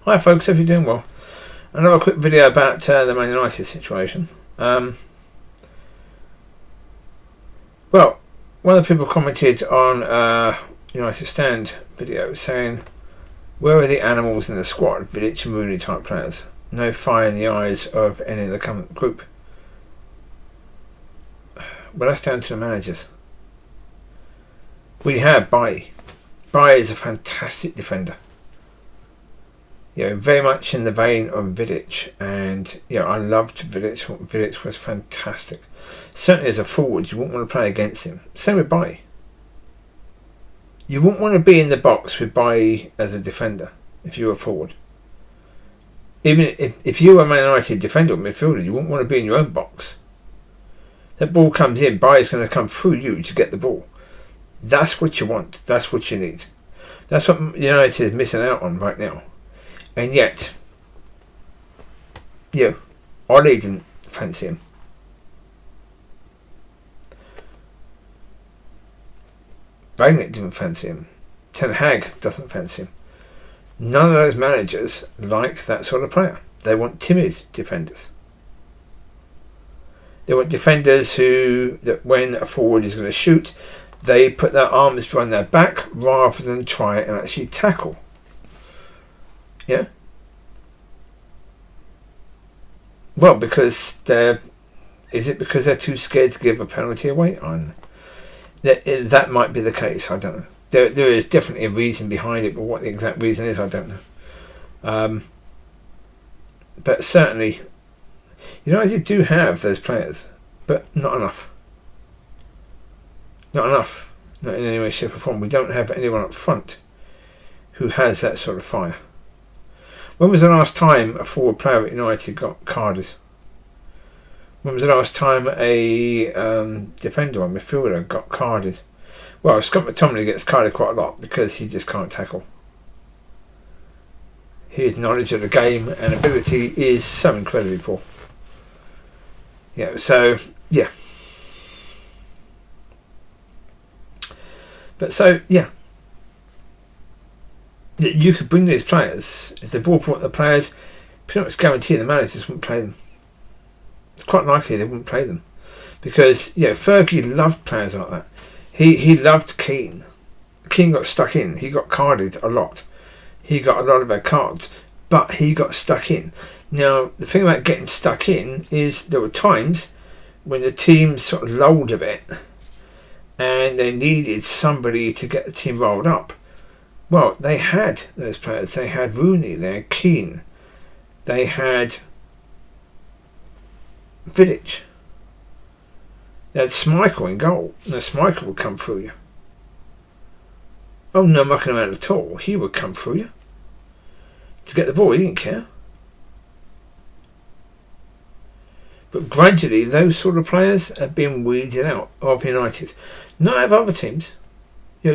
Hi folks, hope you're doing well. Another quick video about the Man United situation. Well, one of the people commented on United Stand video saying, where are the animals in the squad, Vidic and Rooney type players? No fire in the eyes of any of the current group. Well, that's down to the managers. We have Bailly. Bailly is a fantastic defender. Very much in the vein of Vidic, and I loved Vidic. Vidic was fantastic. Certainly as a forward, you wouldn't want to play against him. Same with Bailly. You wouldn't want to be in the box with Bailly as a defender if you were forward. Even if you were a Man United defender or midfielder, you wouldn't want to be in your own box. That ball comes in, Bailly's going to come through you to get the ball. That's what you want. That's what you need. That's what United is missing out on right now. And yet, Ollie didn't fancy him. Rangnick didn't fancy him. Ten Hag doesn't fancy him. None of those managers like that sort of player. They want timid defenders. They want defenders that when a forward is going to shoot, they put their arms behind their back rather than try and actually tackle. Yeah. Well, because is it because they're too scared to give a penalty away? That might be the case. I don't know. There is definitely a reason behind it, but what the exact reason is, I don't know. But certainly, United do have those players, but not enough. Not enough. Not in any way, shape, or form. We don't have anyone up front who has that sort of fire. When was the last time a forward player at United got carded? When was the last time a defender or midfielder got carded? Well, Scott McTominay gets carded quite a lot because he just can't tackle. His knowledge of the game and ability is so incredibly poor. You could bring these players, if the ball brought the players, pretty much guarantee the managers wouldn't play them. It's quite likely they wouldn't play them. Because, Fergie loved players like that. He loved Keane. Keane got stuck in. He got carded a lot. He got a lot of red cards. But he got stuck in. Now, the thing about getting stuck in is there were times when the team sort of lulled a bit and they needed somebody to get the team rolled up. Well, they had those players. They had Rooney, they had Keane, they had Vidic, they had Schmeichel in goal. Now Schmeichel would come through you. Oh, no mucking around at all. He would come through you. To get the ball, he didn't care. But gradually, those sort of players have been weeded out of United. Not out of other teams.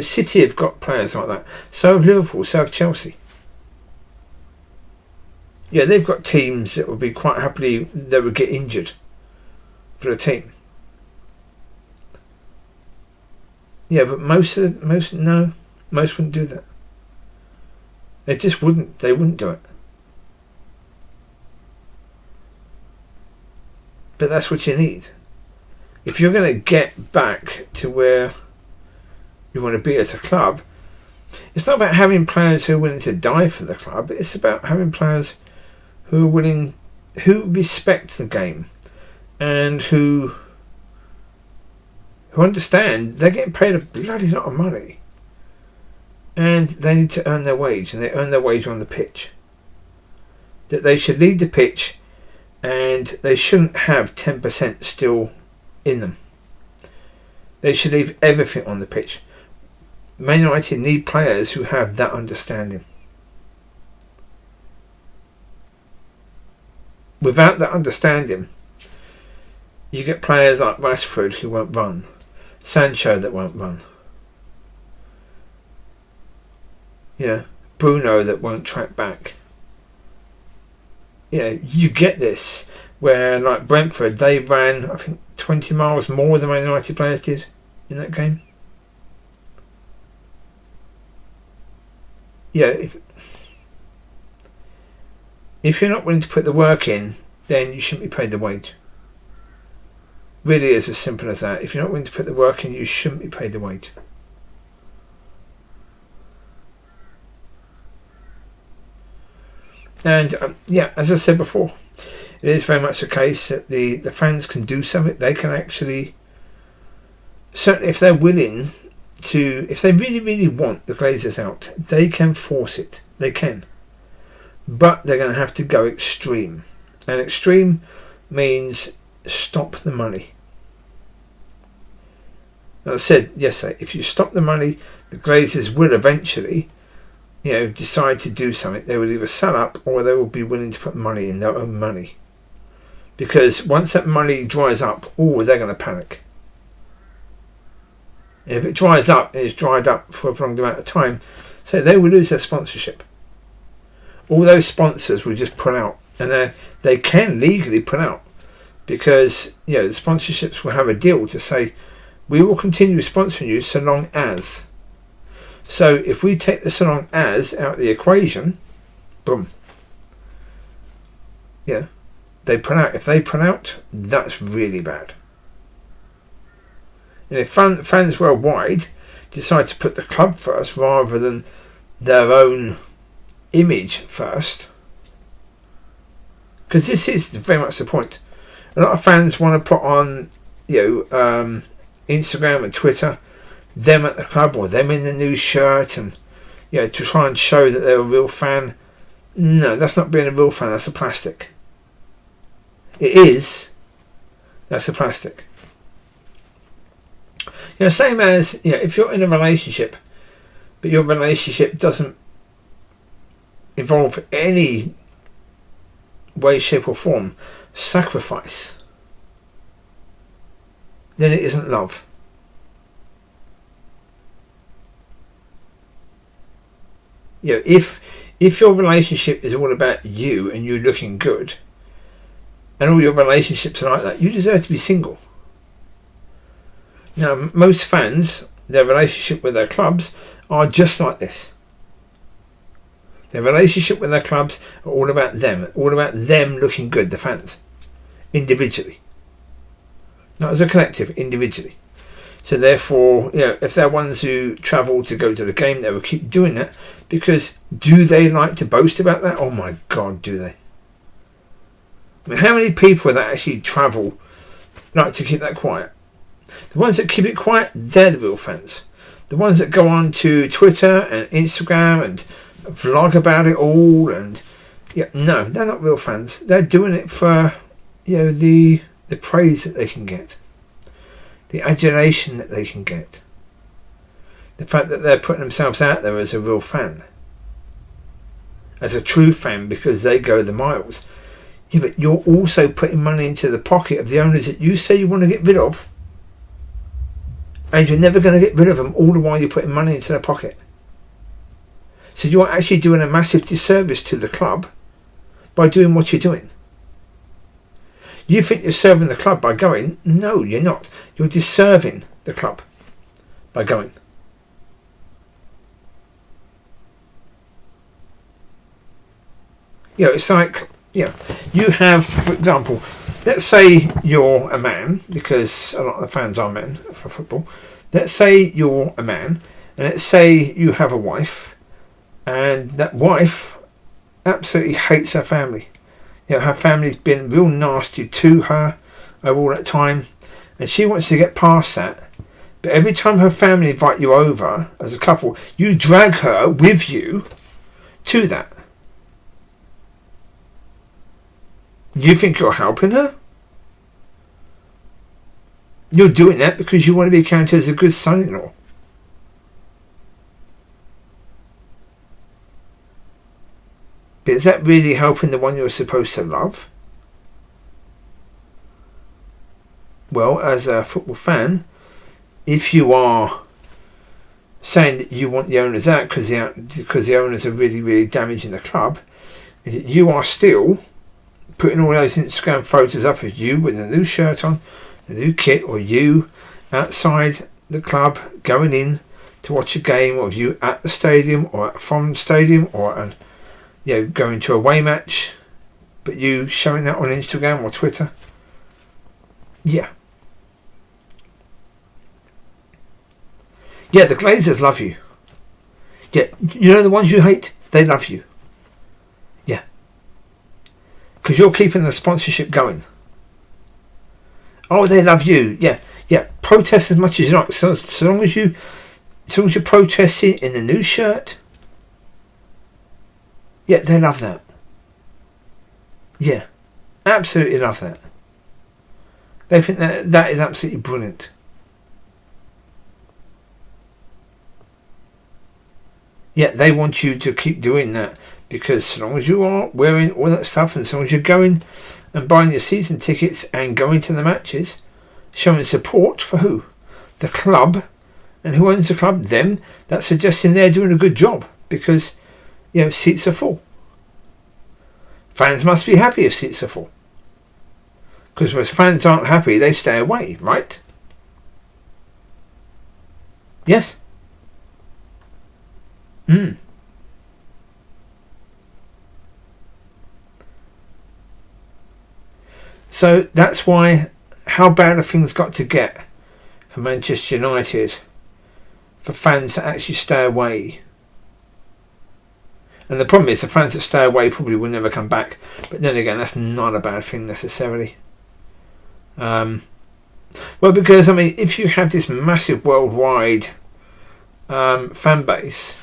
City have got players like that. So have Liverpool, so have Chelsea. They've got teams that would be quite happily, they would get injured for the team. But most wouldn't do that. They just wouldn't. They wouldn't do it. But that's what you need. If you're going to get back to where you want to be as a club, it's not about having players who are willing to die for the club. It's about having players who respect the game and who understand they're getting paid a bloody lot of money and they need to earn their wage, and they earn their wage on the pitch. That they should lead the pitch and they shouldn't have 10% still in them. They should leave everything on the pitch. Man United need players who have that understanding. Without that understanding, you get players like Rashford who won't run, Sancho that won't run, Bruno that won't track back. You get this where, like Brentford, they ran, I think, 20 miles more than Man United players did in that game. If you're not willing to put the work in, then you shouldn't be paid the wage. Really is as simple as that. If you're not willing to put the work in, you shouldn't be paid the wage. And as I said before, it is very much the case that the fans can do something. They can actually, certainly if they're willing to, if they really, really want the Glazers out, they can force it. They can. But they're going to have to go extreme. And extreme means stop the money. As I said yesterday, if you stop the money, the Glazers will eventually, decide to do something. They will either sell up or they will be willing to put money in their own money. Because once that money dries up, they're going to panic. And if it dries up, and it's dried up for a prolonged amount of time, so they will lose their sponsorship. All those sponsors will just pull out, and they can legally pull out, because the sponsorships will have a deal to say, we will continue sponsoring you so long as. So if we take the so long as out of the equation, boom. They pull out. If they pull out, that's really bad. And if fans worldwide decide to put the club first rather than their own image first, because this is very much the point. A lot of fans want to put on, Instagram and Twitter, them at the club or them in the new shirt, and to try and show that they're a real fan. No, that's not being a real fan. That's a plastic. It is. That's a plastic. Same as if you're in a relationship, but your relationship doesn't involve any way, shape, or form sacrifice, then it isn't love. If your relationship is all about you and you looking good, and all your relationships are like that, you deserve to be single. Now, most fans, their relationship with their clubs are just like this. Their relationship with their clubs are all about them looking good, the fans, individually. Not as a collective, individually. So therefore, if they're ones who travel to go to the game, they will keep doing that, because do they like to boast about that? Oh my God, do they? I mean, how many people that actually travel like to keep that quiet? The ones that keep it quiet, they're the real fans. The ones that go on to Twitter and Instagram and vlog about it all, and no, they're not real fans. They're doing it for the praise that they can get, the adulation that they can get, the fact that they're putting themselves out there as a real fan, as a true fan, because they go the miles. But you're also putting money into the pocket of the owners that you say you want to get rid of, and you're never going to get rid of them, all the while you're putting money into their pocket. So you're actually doing a massive disservice to the club by doing what you're doing. You think you're serving the club by going? No, you're not. You're disserving the club by going. It's like, you have, for example, let's say you're a man, because a lot of the fans are men for football. Let's say you're a man, and let's say you have a wife, and that wife absolutely hates her family. Her family's been real nasty to her over all that time, and she wants to get past that. But every time her family invite you over as a couple, you drag her with you to that. You think you're helping her? You're doing that because you want to be counted as a good son-in-law. But is that really helping the one you're supposed to love? Well, as a football fan, if you are saying that you want the owners out because the owners are really, really damaging the club, you are still putting all those Instagram photos up of you with a new shirt on, a new kit, or you outside the club going in to watch a game, or you at the stadium or from the stadium, or going to a away match, but you showing that on Instagram or Twitter, yeah. Yeah, the Glazers love you. Yeah, you know the ones you hate? They love you. Yeah. Because you're keeping the sponsorship going. Oh, they love you. Yeah, yeah. Protest as much as you like. So long as you're protesting in the new shirt. Yeah, they love that. Yeah, absolutely love that. They think that is absolutely brilliant. Yeah, they want you to keep doing that, because so long as you are wearing all that stuff, and so long as you're going and buying your season tickets and going to the matches, showing support for who? The club. And who owns the club? Them. That's suggesting they're doing a good job, because, you know, seats are full. Fans must be happy if seats are full. Because if fans aren't happy, they stay away, right? Yes? So that's why, how bad have things got to get for Manchester United for fans to actually stay away? And the problem is the fans that stay away probably will never come back. But then again, that's not a bad thing necessarily. Well, because, I mean, if you have this massive worldwide fan base,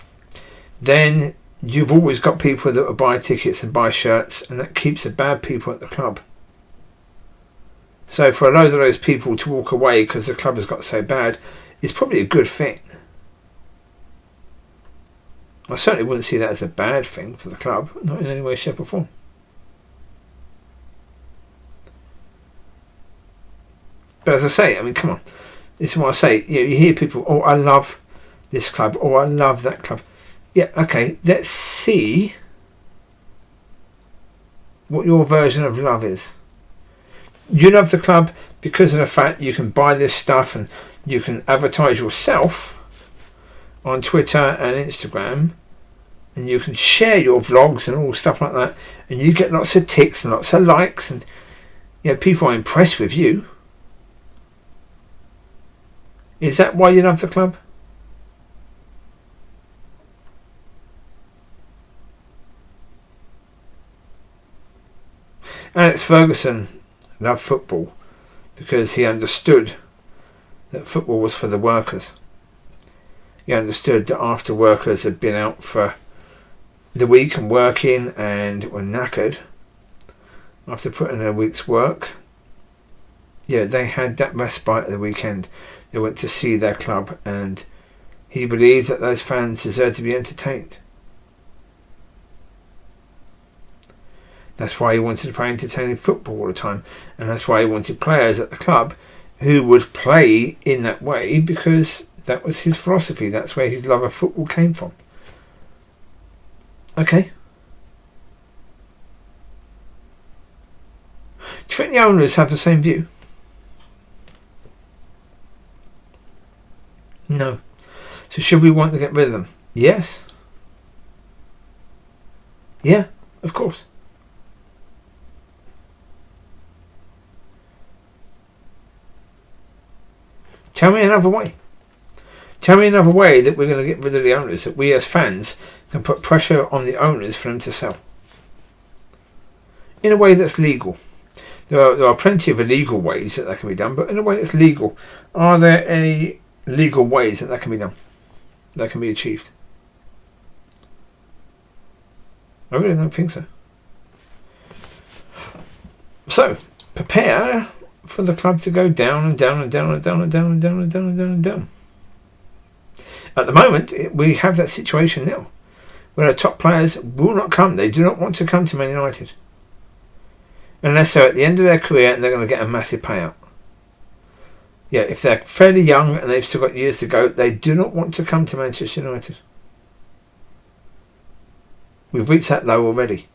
then you've always got people that will buy tickets and buy shirts, and that keeps the bad people at the club. So for a load of those people to walk away because the club has got so bad is probably a good thing. I certainly wouldn't see that as a bad thing for the club, not in any way, shape or form. But as I say, I mean, come on. This is what I say. You hear people, oh, I love this club, oh, I love that club. Yeah, okay, let's see what your version of love is. You love the club because of the fact you can buy this stuff and you can advertise yourself on Twitter and Instagram, and you can share your vlogs and all stuff like that, and you get lots of ticks and lots of likes, and you know, people are impressed with you. Is that why you love the club? Alex Ferguson loved football because he understood that football was for the workers. He understood that after workers had been out for the week and working and were knackered after putting in a week's work, yeah, they had that respite at the weekend. They went to see their club, and he believed that those fans deserved to be entertained. That's why he wanted to play entertaining football all the time, and that's why he wanted players at the club who would play in that way, because that was his philosophy. That's where his love of football came from. Okay. Do you think the owners have the same view? No. So should we want to get rid of them? Yes. Yeah, of course. Tell me another way. Tell me another way that we're going to get rid of the owners, that we as fans can put pressure on the owners for them to sell. In a way that's legal. There are plenty of illegal ways that can be done, but in a way that's legal. Are there any legal ways that can be done? That can be achieved? I really don't think so. So, prepare for the club to go down and down and down and down and down and down and down and down and down. At the moment, we have that situation now, where the top players will not come. They do not want to come to Man United, unless they're at the end of their career and they're going to get a massive payout. Yeah, if they're fairly young and they've still got years to go, they do not want to come to Manchester United. We've reached that low already.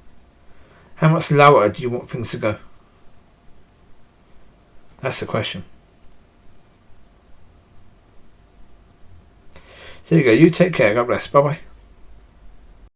How much lower do you want things to go? That's the question. So there you go. You take care. God bless. Bye bye.